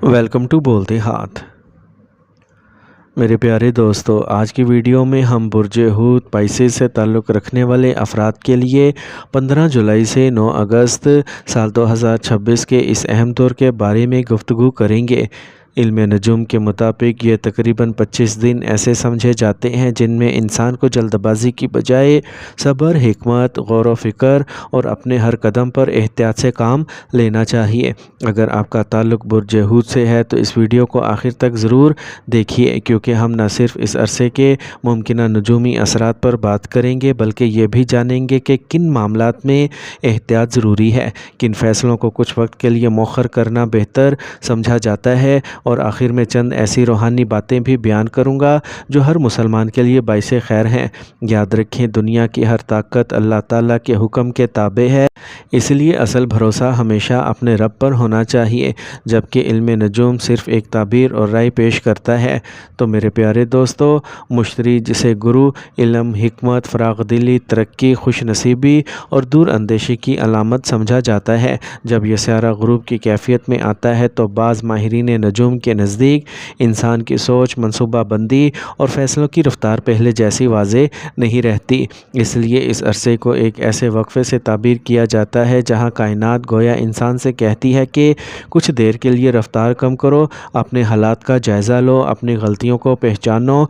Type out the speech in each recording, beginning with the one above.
Welcome to بولتے ہاتھ۔ میرے پیارے دوستو، آج کی ویڈیو میں ہم برج حوت پائسیز سے تعلق رکھنے والے افراد کے لیے 15 جولائی سے 9 اگست سال 2026 کے اس اہم دور کے بارے میں گفتگو کریں گے۔ علم نجوم کے مطابق یہ تقریباً 25 دن ایسے سمجھے جاتے ہیں جن میں انسان کو جلد بازی کی بجائے صبر، حکمت، غور و فکر اور اپنے ہر قدم پر احتیاط سے کام لینا چاہیے۔ اگر آپ کا تعلق برج حوت سے ہے تو اس ویڈیو کو آخر تک ضرور دیکھیے، کیونکہ ہم نہ صرف اس عرصے کے ممکنہ نجومی اثرات پر بات کریں گے بلکہ یہ بھی جانیں گے کہ کن معاملات میں احتیاط ضروری ہے، کن فیصلوں کو کچھ وقت کے لیے مؤخر کرنا بہتر سمجھا جاتا ہے، اور آخر میں چند ایسی روحانی باتیں بھی بیان کروں گا جو ہر مسلمان کے لیے باعث خیر ہیں۔ یاد رکھیں، دنیا کی ہر طاقت اللہ تعالیٰ کے حکم کے تابع ہے، اس لیے اصل بھروسہ ہمیشہ اپنے رب پر ہونا چاہیے، جبکہ علم نجوم صرف ایک تعبیر اور رائے پیش کرتا ہے۔ تو میرے پیارے دوستو، مشتری جسے گرو علم، حکمت، فراغ دلی، ترقی، خوش نصیبی اور دور اندیشی کی علامت سمجھا جاتا ہے، جب یہ سیارہ غروب کی کیفیت میں آتا ہے تو بعض ماہرین نجوم کے نزدیک انسان کی سوچ، منصوبہ بندی اور فیصلوں کی رفتار پہلے جیسی واضح نہیں رہتی۔ اس لیے اس عرصے کو ایک ایسے وقفے سے تعبیر کیا جاتا ہے جہاں کائنات گویا انسان سے کہتی ہے کہ کچھ دیر کے لیے رفتار کم کرو، اپنے حالات کا جائزہ لو، اپنی غلطیوں کو پہچانو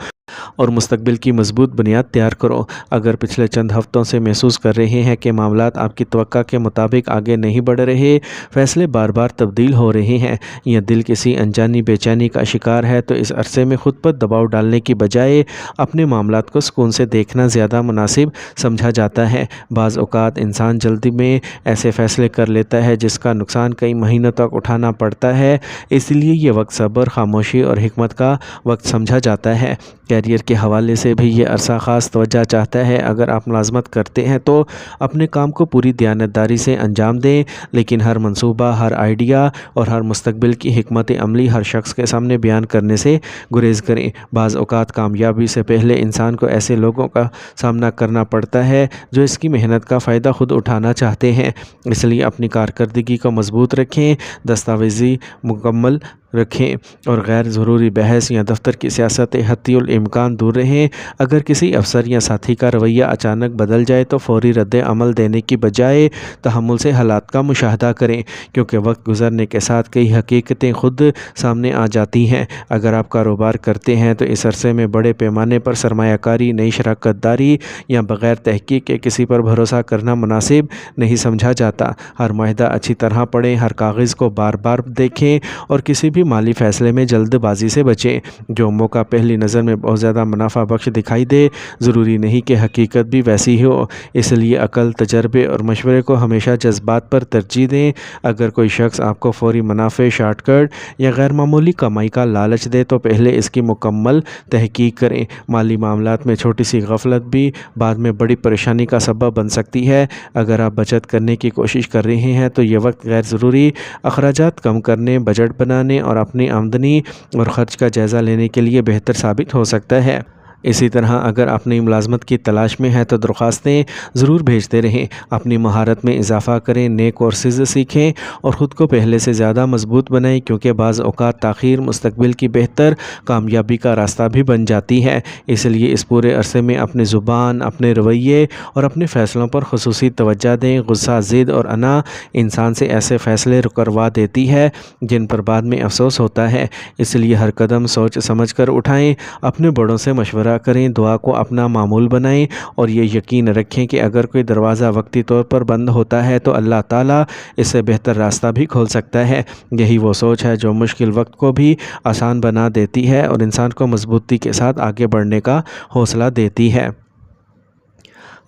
اور مستقبل کی مضبوط بنیاد تیار کرو۔ اگر پچھلے چند ہفتوں سے محسوس کر رہے ہیں کہ معاملات آپ کی توقع کے مطابق آگے نہیں بڑھ رہے، فیصلے بار بار تبدیل ہو رہے ہیں، یا دل کسی انجانی بے چینی کا شکار ہے، تو اس عرصے میں خود پر دباؤ ڈالنے کی بجائے اپنے معاملات کو سکون سے دیکھنا زیادہ مناسب سمجھا جاتا ہے۔ بعض اوقات انسان جلدی میں ایسے فیصلے کر لیتا ہے جس کا نقصان کئی مہینوں تک اٹھانا پڑتا ہے، اس لیے یہ وقت صبر، خاموشی اور حکمت کا وقت سمجھا جاتا ہے۔ کیریئر کے حوالے سے بھی یہ عرصہ خاص توجہ چاہتا ہے۔ اگر آپ ملازمت کرتے ہیں تو اپنے کام کو پوری دیانتداری سے انجام دیں، لیکن ہر منصوبہ، ہر آئیڈیا اور ہر مستقبل کی حکمت عملی ہر شخص کے سامنے بیان کرنے سے گریز کریں۔ بعض اوقات کامیابی سے پہلے انسان کو ایسے لوگوں کا سامنا کرنا پڑتا ہے جو اس کی محنت کا فائدہ خود اٹھانا چاہتے ہیں، اس لیے اپنی کارکردگی کو مضبوط رکھیں، دستاویزی مکمل رکھیں اور غیر ضروری بحث یا دفتر کی سیاست حتی الامکان دور رہیں۔ اگر کسی افسر یا ساتھی کا رویہ اچانک بدل جائے تو فوری رد عمل دینے کی بجائے تحمل سے حالات کا مشاہدہ کریں، کیونکہ وقت گزرنے کے ساتھ کئی حقیقتیں خود سامنے آ جاتی ہیں۔ اگر آپ کاروبار کرتے ہیں تو اس عرصے میں بڑے پیمانے پر سرمایہ کاری، نئی شراکت داری یا بغیر تحقیق کے کسی پر بھروسہ کرنا مناسب نہیں سمجھا جاتا۔ ہر معاہدہ اچھی طرح پڑھیں، ہر کاغذ کو بار بار دیکھیں اور کسی بھی مالی فیصلے میں جلد بازی سے بچیں۔ جو موقع پہلی نظر میں بہت زیادہ منافع بخش دکھائی دے، ضروری نہیں کہ حقیقت بھی ویسی ہو، اس لیے عقل، تجربے اور مشورے کو ہمیشہ جذبات پر ترجیح دیں۔ اگر کوئی شخص آپ کو فوری منافع، شارٹ کٹ یا غیر معمولی کمائی کا لالچ دے تو پہلے اس کی مکمل تحقیق کریں۔ مالی معاملات میں چھوٹی سی غفلت بھی بعد میں بڑی پریشانی کا سبب بن سکتی ہے۔ اگر آپ بچت کرنے کی کوشش کر رہے ہیں تو یہ وقت غیر ضروری اخراجات کم کرنے، بجٹ بنانے اور اپنی آمدنی اور خرچ کا جائزہ لینے کے لیے بہتر ثابت ہو سکتا ہے۔ اسی طرح اگر آپ نئی ملازمت کی تلاش میں ہیں تو درخواستیں ضرور بھیجتے رہیں، اپنی مہارت میں اضافہ کریں، نئے کورسز سیکھیں اور خود کو پہلے سے زیادہ مضبوط بنائیں، کیونکہ بعض اوقات تاخیر مستقبل کی بہتر کامیابی کا راستہ بھی بن جاتی ہے۔ اس لیے اس پورے عرصے میں اپنی زبان، اپنے رویے اور اپنے فیصلوں پر خصوصی توجہ دیں۔ غصہ، ضد اور انا انسان سے ایسے فیصلے کروا دیتی ہے جن پر بعد میں افسوس ہوتا ہے، اس لیے ہر قدم سوچ سمجھ کر اٹھائیں، اپنے بڑوں سے مشورہ کریں، دعا کو اپنا معمول بنائیں اور یہ یقین رکھیں کہ اگر کوئی دروازہ وقتی طور پر بند ہوتا ہے تو اللہ تعالیٰ اس سے بہتر راستہ بھی کھول سکتا ہے۔ یہی وہ سوچ ہے جو مشکل وقت کو بھی آسان بنا دیتی ہے اور انسان کو مضبوطی کے ساتھ آگے بڑھنے کا حوصلہ دیتی ہے۔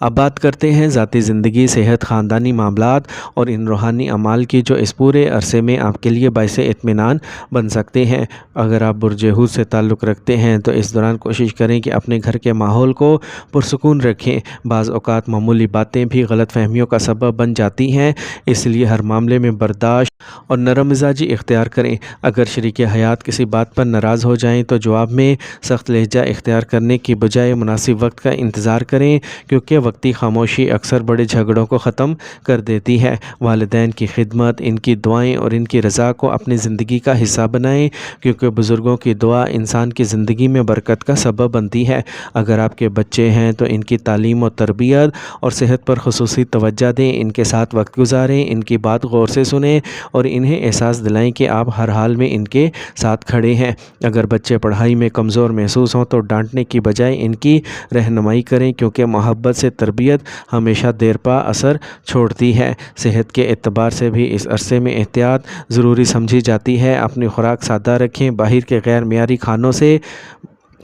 اب بات کرتے ہیں ذاتی زندگی، صحت، خاندانی معاملات اور ان روحانی اعمال کی جو اس پورے عرصے میں آپ کے لیے باعث اطمینان بن سکتے ہیں۔ اگر آپ برج حوت سے تعلق رکھتے ہیں تو اس دوران کوشش کریں کہ اپنے گھر کے ماحول کو پرسکون رکھیں۔ بعض اوقات معمولی باتیں بھی غلط فہمیوں کا سبب بن جاتی ہیں، اس لیے ہر معاملے میں برداشت اور نرم مزاجی اختیار کریں۔ اگر شریک حیات کسی بات پر ناراض ہو جائیں تو جواب میں سخت لہجہ اختیار کرنے کی بجائے مناسب وقت کا انتظار کریں، کیونکہ وقتی خاموشی اکثر بڑے جھگڑوں کو ختم کر دیتی ہے۔ والدین کی خدمت، ان کی دعائیں اور ان کی رضا کو اپنی زندگی کا حصہ بنائیں، کیونکہ بزرگوں کی دعا انسان کی زندگی میں برکت کا سبب بنتی ہے۔ اگر آپ کے بچے ہیں تو ان کی تعلیم و تربیت اور صحت پر خصوصی توجہ دیں، ان کے ساتھ وقت گزاریں، ان کی بات غور سے سنیں اور انہیں احساس دلائیں کہ آپ ہر حال میں ان کے ساتھ کھڑے ہیں۔ اگر بچے پڑھائی میں کمزور محسوس ہوں تو ڈانٹنے کی بجائے ان کی رہنمائی کریں، کیونکہ محبت سے تربیت ہمیشہ دیر پا اثر چھوڑتی ہے۔ صحت کے اعتبار سے بھی اس عرصے میں احتیاط ضروری سمجھی جاتی ہے۔ اپنی خوراک سادہ رکھیں، باہر کے غیر معیاری کھانوں سے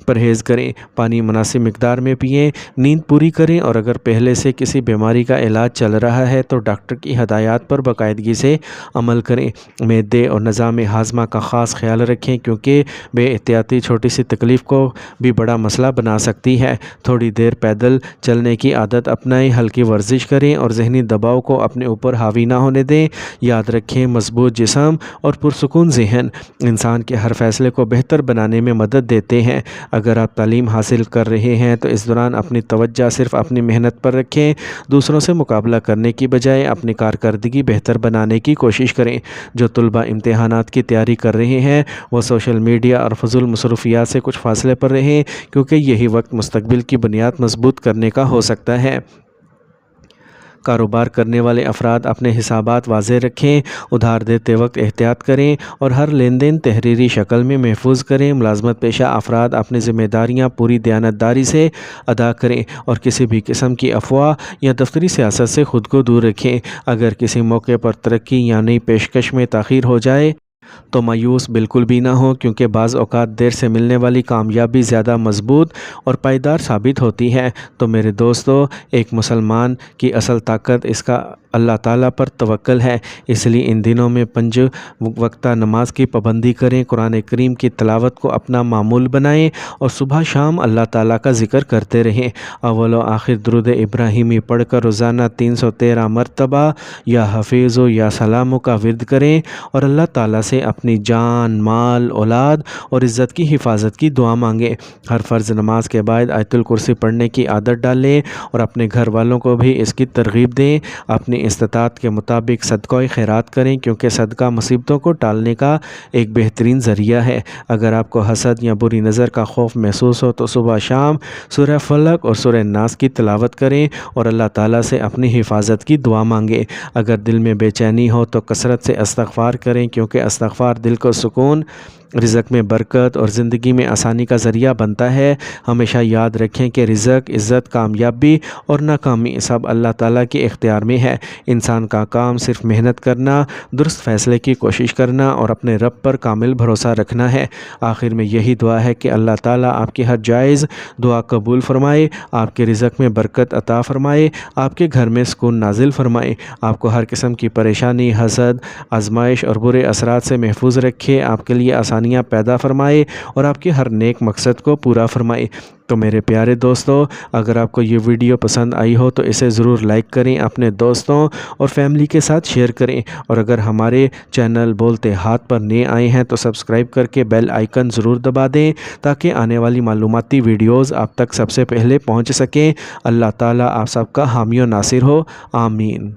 پرہیز کریں، پانی مناسب مقدار میں پئیں، نیند پوری کریں اور اگر پہلے سے کسی بیماری کا علاج چل رہا ہے تو ڈاکٹر کی ہدایات پر باقاعدگی سے عمل کریں۔ معدے اور نظام ہاضمہ کا خاص خیال رکھیں، کیونکہ بے احتیاطی چھوٹی سی تکلیف کو بھی بڑا مسئلہ بنا سکتی ہے۔ تھوڑی دیر پیدل چلنے کی عادت اپنائیں، ہلکی ورزش کریں اور ذہنی دباؤ کو اپنے اوپر حاوی نہ ہونے دیں۔ یاد رکھیں، مضبوط جسم اور پرسکون ذہن انسان کے ہر فیصلے کو بہتر بنانے میں مدد دیتے ہیں۔ اگر آپ تعلیم حاصل کر رہے ہیں تو اس دوران اپنی توجہ صرف اپنی محنت پر رکھیں، دوسروں سے مقابلہ کرنے کی بجائے اپنی کارکردگی بہتر بنانے کی کوشش کریں۔ جو طلباء امتحانات کی تیاری کر رہے ہیں وہ سوشل میڈیا اور فضول مصروفیات سے کچھ فاصلے پر رہیں، کیونکہ یہی وقت مستقبل کی بنیاد مضبوط کرنے کا ہو سکتا ہے۔ کاروبار کرنے والے افراد اپنے حسابات واضح رکھیں، ادھار دیتے وقت احتیاط کریں اور ہر لین دین تحریری شکل میں محفوظ کریں۔ ملازمت پیشہ افراد اپنی ذمہ داریاں پوری دیانتداری سے ادا کریں اور کسی بھی قسم کی افواہ یا دفتری سیاست سے خود کو دور رکھیں۔ اگر کسی موقع پر ترقی یا نئی پیشکش میں تاخیر ہو جائے تو مایوس بالکل بھی نہ ہوں، کیونکہ بعض اوقات دیر سے ملنے والی کامیابی زیادہ مضبوط اور پائیدار ثابت ہوتی ہے۔ تو میرے دوستو، ایک مسلمان کی اصل طاقت اس کا اللہ تعالیٰ پر توکل ہے، اس لیے ان دنوں میں 5 وقتہ نماز کی پابندی کریں، قرآن کریم کی تلاوت کو اپنا معمول بنائیں اور صبح شام اللہ تعالیٰ کا ذکر کرتے رہیں۔ اول و آخر درود ابراہیمی پڑھ کر روزانہ 313 مرتبہ یا حفیظ و یا سلام کا ورد کریں اور اللہ تعالیٰ سے اپنی جان، مال، اولاد اور عزت کی حفاظت کی دعا مانگیں۔ ہر فرض نماز کے بعد آیت الکرسی پڑھنے کی عادت ڈالیں اور اپنے گھر والوں کو بھی اس کی ترغیب دیں۔ اپنی استطاعت کے مطابق صدقہ خیرات کریں، کیونکہ صدقہ مصیبتوں کو ٹالنے کا ایک بہترین ذریعہ ہے۔ اگر آپ کو حسد یا بری نظر کا خوف محسوس ہو تو صبح شام سورہ فلق اور سورہ ناس کی تلاوت کریں اور اللہ تعالیٰ سے اپنی حفاظت کی دعا مانگیں۔ اگر دل میں بے چینی ہو تو کثرت سے استغفار کریں، کیونکہ استغفار دل کو سکون، رزق میں برکت اور زندگی میں آسانی کا ذریعہ بنتا ہے۔ ہمیشہ یاد رکھیں کہ رزق، عزت، کامیابی اور ناکامی سب اللہ تعالیٰ کے اختیار میں ہے۔ انسان کا کام صرف محنت کرنا، درست فیصلے کی کوشش کرنا اور اپنے رب پر کامل بھروسہ رکھنا ہے۔ آخر میں یہی دعا ہے کہ اللہ تعالیٰ آپ کی ہر جائز دعا قبول فرمائے، آپ کے رزق میں برکت عطا فرمائے، آپ کے گھر میں سکون نازل فرمائے، آپ کو ہر قسم کی پریشانی، حسد، آزمائش اور برے اثرات سے محفوظ رکھے، آپ کے لیے آسانیاں پیدا فرمائے اور آپ کے ہر نیک مقصد کو پورا فرمائے۔ تو میرے پیارے دوستو، اگر آپ کو یہ ویڈیو پسند آئی ہو تو اسے ضرور لائک کریں، اپنے دوستوں اور فیملی کے ساتھ شیئر کریں اور اگر ہمارے چینل بولتے ہاتھ پر نئے آئے ہیں تو سبسکرائب کر کے بیل آئیکن ضرور دبا دیں تاکہ آنے والی معلوماتی ویڈیوز آپ تک سب سے پہلے پہنچ سکیں۔ اللہ تعالیٰ آپ سب کا حامی و ناصر ہو، آمین۔